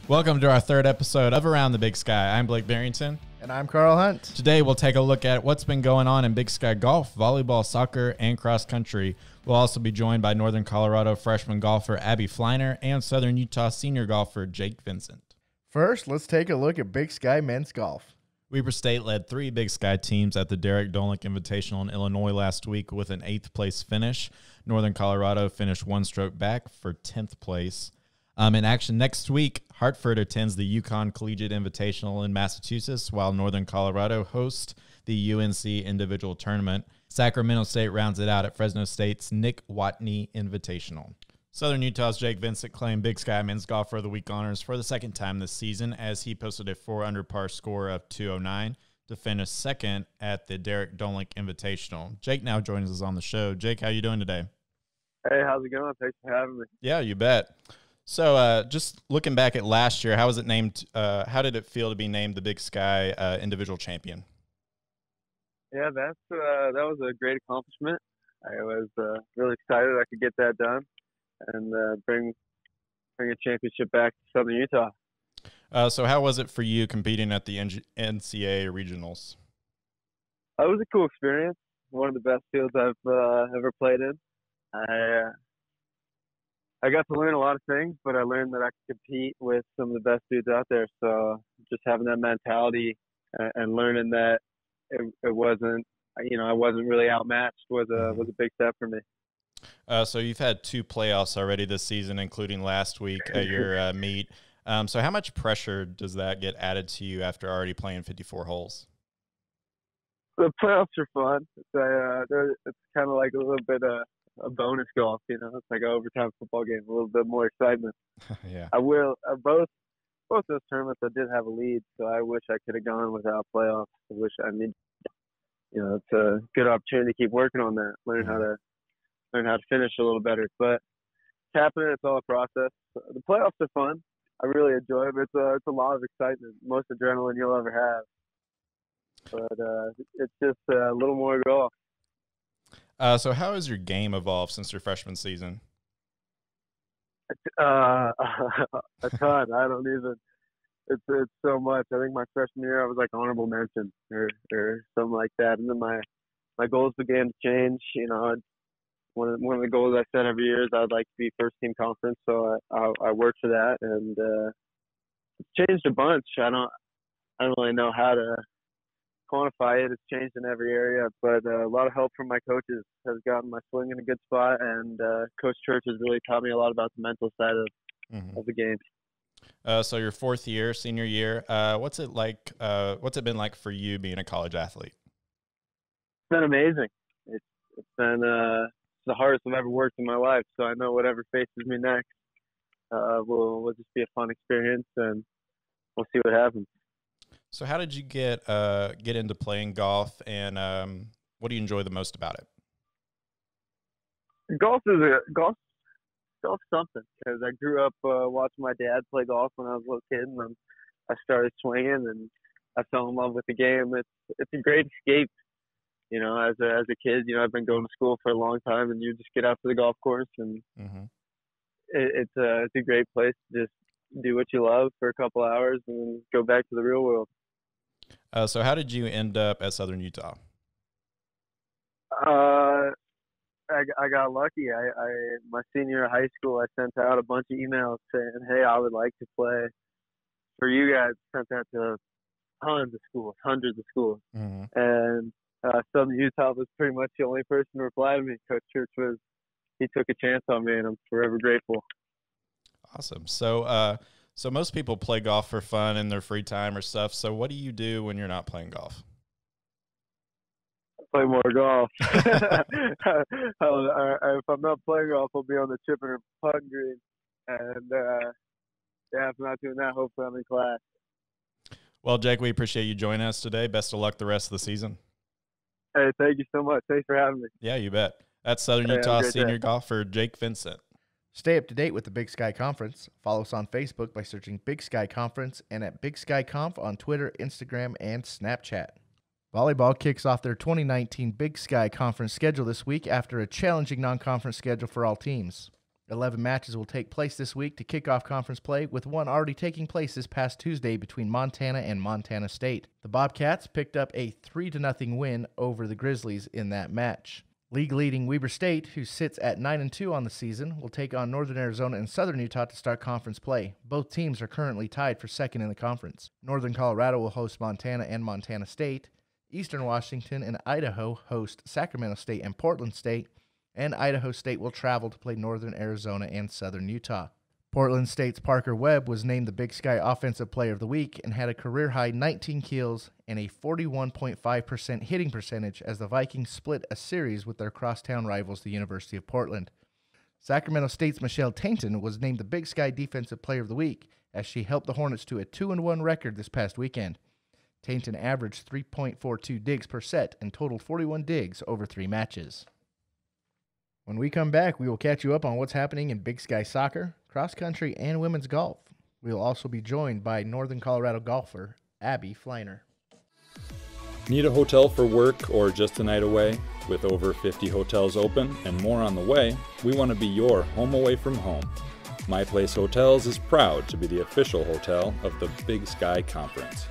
Welcome to our third episode of Around the Big Sky. I'm Blake Barington. And I'm Karl Hunt. Today we'll take a look at what's been going on in Big Sky golf, volleyball, soccer, and cross country. We'll also be joined by Northern Colorado freshman golfer Abbi Fleiner and Southern Utah senior golfer Jake Vincent. First, let's take a look at Big Sky men's golf. Weber State led 3 Big Sky teams at the Derek Dolinck Invitational in Illinois last week with an 8th place finish. Northern Colorado finished 1 stroke back for 10th place. In action next week, Hartford attends the Yukon Collegiate Invitational in Massachusetts, while Northern Colorado hosts the UNC Individual Tournament. Sacramento State rounds it out at Fresno State's Nick Watney Invitational. Southern Utah's Jake Vincent claimed Big Sky Men's Golfer of the Week honors for the second time this season as he posted a 4-under par score of 209 to finish second at the Derek Dolinck Invitational. Jake now joins us on the show. Jake, how you doing today? Hey, how's it going? Thanks for having me. Yeah, you bet. So just looking back at last year, how was it named? How did it feel to be named the Big Sky individual champion? Yeah, that was a great accomplishment. I was really excited I could get that done and bring a championship back to Southern Utah. So how was it for you competing at the NCAA regionals? It was a cool experience. One of the best fields I've ever played in. I got to learn a lot of things, but I learned that I could compete with some of the best dudes out there. So just having that mentality and learning that it wasn't, I wasn't really outmatched was a big step for me. So you've had 2 playoffs already this season, including last week at your meet. So how much pressure does that get added to you after already playing 54 holes? The playoffs are fun. It's kind of like a little bit a bonus golf, It's like an overtime football game, a little bit more excitement. Yeah. I will both those tournaments I did have a lead, so I wish I could have gone without playoffs. It's a good opportunity to keep working on that, learn how to finish a little better. But it's happening. It's all a process. The playoffs are fun. I really enjoy them. It's a lot of excitement, most adrenaline you'll ever have. But it's just a little more golf. So how has your game evolved since your freshman season? A ton. I don't even. It's so much. I think my freshman year I was like honorable mention or something like that, and then my goals began to change. One of the goals I set every year is I'd like to be first team conference, so I worked for that, and it's changed a bunch. I don't really know how to quantify it. It's changed in every area, but a lot of help from my coaches has gotten my swing in a good spot, and Coach Church has really taught me a lot about the mental side of the game. So your 4th year, senior year, what's it like? What's it been like for you being a college athlete? It's been amazing. It's been the hardest I've ever worked in my life, so I know whatever faces me next will just be a fun experience, and we'll see what happens. So how did you get into playing golf, and what do you enjoy the most about it? Golf's something, because I grew up watching my dad play golf when I was a little kid, and I started swinging, and I fell in love with the game. It's a great escape, as a kid. I've been going to school for a long time, and you just get out to the golf course, and it's a great place to just do what you love for a couple hours and go back to the real world. So how did you end up at Southern Utah? I got lucky. My senior year of high school, I sent out a bunch of emails saying, hey, I would like to play for you guys. Sent that to tons of schools, hundreds of schools. And Southern Utah was pretty much the only person to reply to me. Coach Church he took a chance on me, and I'm forever grateful. Awesome. So most people play golf for fun in their free time or stuff. So what do you do when you're not playing golf? Play more golf. If I'm not playing golf, I'll be on the chipping or putting green. And if I'm not doing that, hopefully I'm in class. Well, Jake, we appreciate you joining us today. Best of luck the rest of the season. Hey, thank you so much. Thanks for having me. Yeah, you bet. That's Southern Utah senior golfer Jake Vincent. Stay up to date with the Big Sky Conference. Follow us on Facebook by searching Big Sky Conference and at Big Sky Conf on Twitter, Instagram, and Snapchat. Volleyball kicks off their 2019 Big Sky Conference schedule this week after a challenging non-conference schedule for all teams. 11 matches will take place this week to kick off conference play, with one already taking place this past Tuesday between Montana and Montana State. The Bobcats picked up a 3-0 win over the Grizzlies in that match. League-leading Weber State, who sits at 9-2 on the season, will take on Northern Arizona and Southern Utah to start conference play. Both teams are currently tied for second in the conference. Northern Colorado will host Montana and Montana State. Eastern Washington and Idaho host Sacramento State and Portland State, and Idaho State will travel to play Northern Arizona and Southern Utah. Portland State's Parker Webb was named the Big Sky Offensive Player of the Week and had a career-high 19 kills and a 41.5% hitting percentage as the Vikings split a series with their crosstown rivals, the University of Portland. Sacramento State's Michelle Tainton was named the Big Sky Defensive Player of the Week as she helped the Hornets to a 2-1 record this past weekend. Tainton averaged 3.42 digs per set and totaled 41 digs over 3 matches. When we come back, we will catch you up on what's happening in Big Sky soccer, cross country, and women's golf. We will also be joined by Northern Colorado golfer Abbi Fleiner. Need a hotel for work or just a night away? With over 50 hotels open and more on the way, we want to be your home away from home. My Place Hotels is proud to be the official hotel of the Big Sky Conference.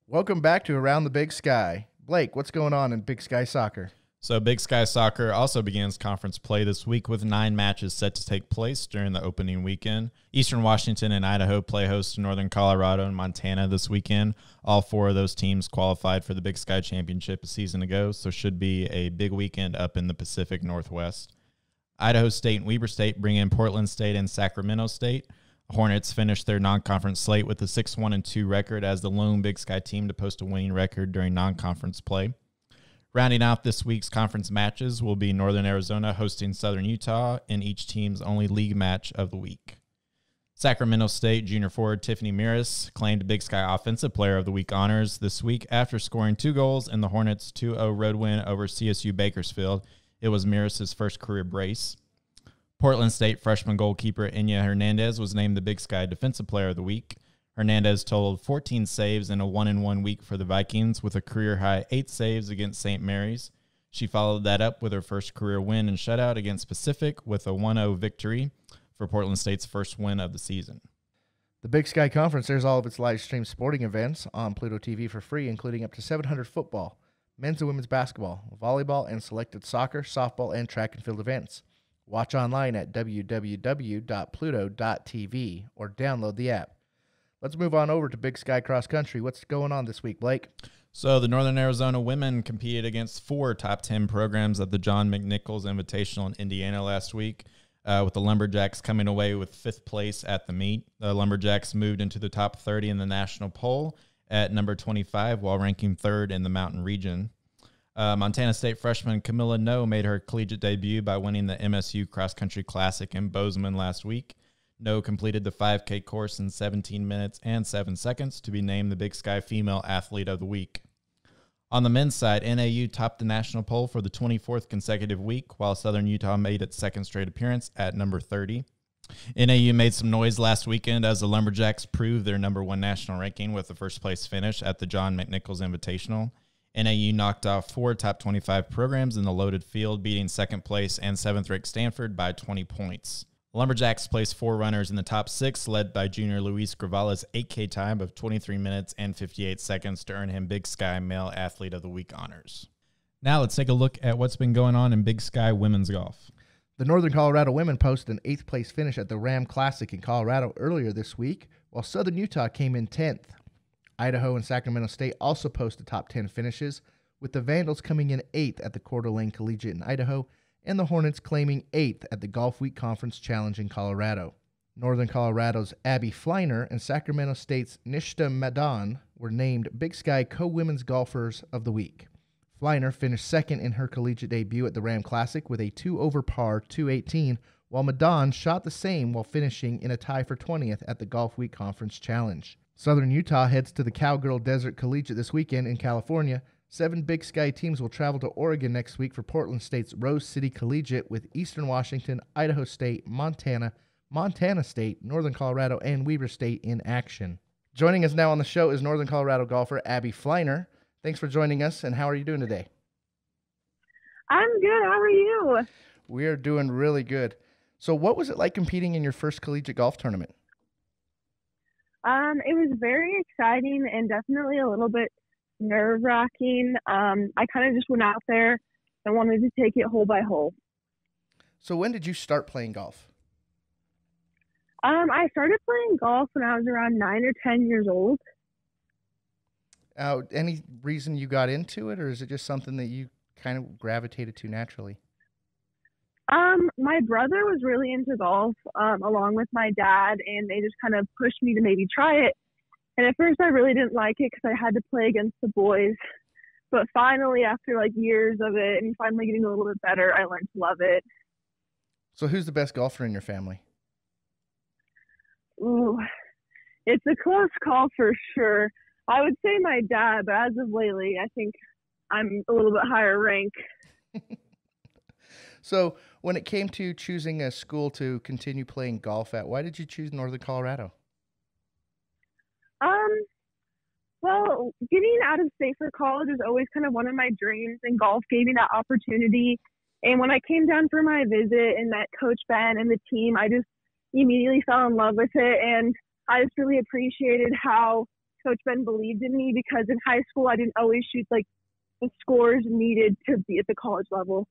Welcome back to Around the Big Sky. Blake, what's going on in Big Sky soccer? So Big Sky Soccer also begins conference play this week with 9 matches set to take place during the opening weekend. Eastern Washington and Idaho play host to Northern Colorado and Montana this weekend. All 4 of those teams qualified for the Big Sky Championship a season ago, so should be a big weekend up in the Pacific Northwest. Idaho State and Weber State bring in Portland State and Sacramento State. Hornets finished their non-conference slate with a 6-1-2 record as the lone Big Sky team to post a winning record during non-conference play. Rounding out this week's conference matches will be Northern Arizona hosting Southern Utah in each team's only league match of the week. Sacramento State junior forward Tiffany Miras claimed Big Sky Offensive Player of the Week honors this week after scoring 2 goals in the Hornets' 2-0 road win over CSU Bakersfield. It was Miras' first career brace. Portland State freshman goalkeeper Enya Hernandez was named the Big Sky Defensive Player of the Week. Hernandez totaled 14 saves in a 1-1 week for the Vikings with a career-high 8 saves against St. Mary's. She followed that up with her first career win and shutout against Pacific with a 1-0 victory for Portland State's first win of the season. The Big Sky Conference airs all of its live-stream sporting events on Pluto TV for free, including up to 700 football, men's and women's basketball, volleyball, and selected soccer, softball, and track and field events. Watch online at www.pluto.tv or download the app. Let's move on over to Big Sky Cross Country. What's going on this week, Blake? So the Northern Arizona women competed against 4 top 10 programs at the John McNichols Invitational in Indiana last week, with the Lumberjacks coming away with 5th place at the meet. The Lumberjacks moved into the top 30 in the national poll at number 25 while ranking 3rd in the Mountain region. Montana State freshman Camilla No made her collegiate debut by winning the MSU Cross Country Classic in Bozeman last week. No completed the 5K course in 17 minutes and 7 seconds to be named the Big Sky Female Athlete of the Week. On the men's side, NAU topped the national poll for the 24th consecutive week, while Southern Utah made its 2nd straight appearance at number 30. NAU made some noise last weekend as the Lumberjacks proved their number 1 national ranking with the first place finish at the John McNichols Invitational. NAU knocked off 4 top 25 programs in the loaded field, beating 2nd place and 7th-ranked Stanford by 20 points. Lumberjacks placed 4 runners in the top 6, led by junior Luis Gravala's 8K time of 23 minutes and 58 seconds to earn him Big Sky Male Athlete of the Week honors. Now let's take a look at what's been going on in Big Sky women's golf. The Northern Colorado women posted an 8th place finish at the Ram Classic in Colorado earlier this week, while Southern Utah came in 10th. Idaho and Sacramento State also posted top 10 finishes, with the Vandals coming in 8th at the Coeur d'Alene Collegiate in Idaho, and the Hornets claiming 8th at the Golf Week Conference Challenge in Colorado. Northern Colorado's Abbi Fleiner and Sacramento State's Nishta Madan were named Big Sky Co-Women's Golfers of the Week. Fleiner finished 2nd in her collegiate debut at the Ram Classic with a 2 over par 218, while Madan shot the same while finishing in a tie for 20th at the Golf Week Conference Challenge. Southern Utah heads to the Cowgirl Desert Collegiate this weekend in California. 7 Big Sky teams will travel to Oregon next week for Portland State's Rose City Collegiate, with Eastern Washington, Idaho State, Montana, Montana State, Northern Colorado, and Weber State in action. Joining us now on the show is Northern Colorado golfer Abbi Fleiner. Thanks for joining us, and how are you doing today? I'm good. How are you? We are doing really good. So what was it like competing in your first collegiate golf tournament? It was very exciting and definitely a little bit nerve-wracking. I kind of just went out there and wanted to take it hole by hole. So when did you start playing golf? I started playing golf when I was around 9 or 10 years old. Any reason you got into it, or is it just something that you kind of gravitated to naturally? My brother was really into golf, along with my dad, and they just kind of pushed me to maybe try it. And at first I really didn't like it because I had to play against the boys. But finally, after like years of it and finally getting a little bit better, I learned to love it. So who's the best golfer in your family? Ooh, it's a close call for sure. I would say my dad, but as of lately, I think I'm a little bit higher rank. So when it came to choosing a school to continue playing golf at, why did you choose Northern Colorado? Well, getting out of state for college is always kind of one of my dreams, and golf gave me that opportunity. And when I came down for my visit and met Coach Ben and the team, I just immediately fell in love with it. And I just really appreciated how Coach Ben believed in me, because in high school, I didn't always shoot like the scores needed to be at the college level.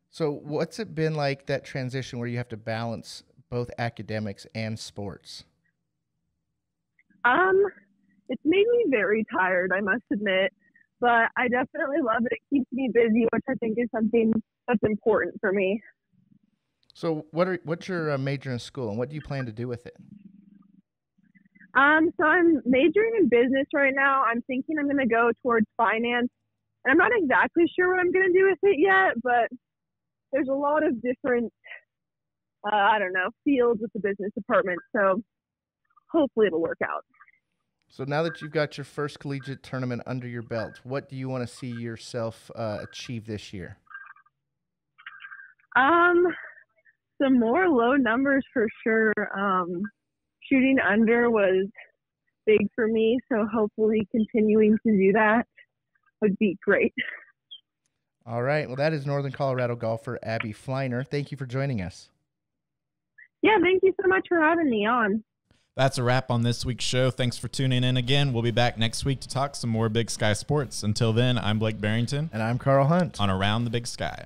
So what's it been like, that transition where you have to balance both academics and sports? It's made me very tired, I must admit, but I definitely love it. It keeps me busy, which I think is something that's important for me. So what's your major in school, and what do you plan to do with it? So I'm majoring in business right now. I'm thinking I'm going to go towards finance, and I'm not exactly sure what I'm going to do with it yet, but there's a lot of different, fields with the business department, so hopefully it'll work out. So now that you've got your first collegiate tournament under your belt, what do you want to see yourself achieve this year? Some more low numbers for sure. Shooting under was big for me, so hopefully continuing to do that would be great. All right. Well, that is Northern Colorado golfer Abbi Fleiner. Thank you for joining us. Yeah, thank you so much for having me on. That's a wrap on this week's show. Thanks for tuning in again. We'll be back next week to talk some more Big Sky sports. Until then, I'm Blake Barington. And I'm Karl Hunt on Around the Big Sky.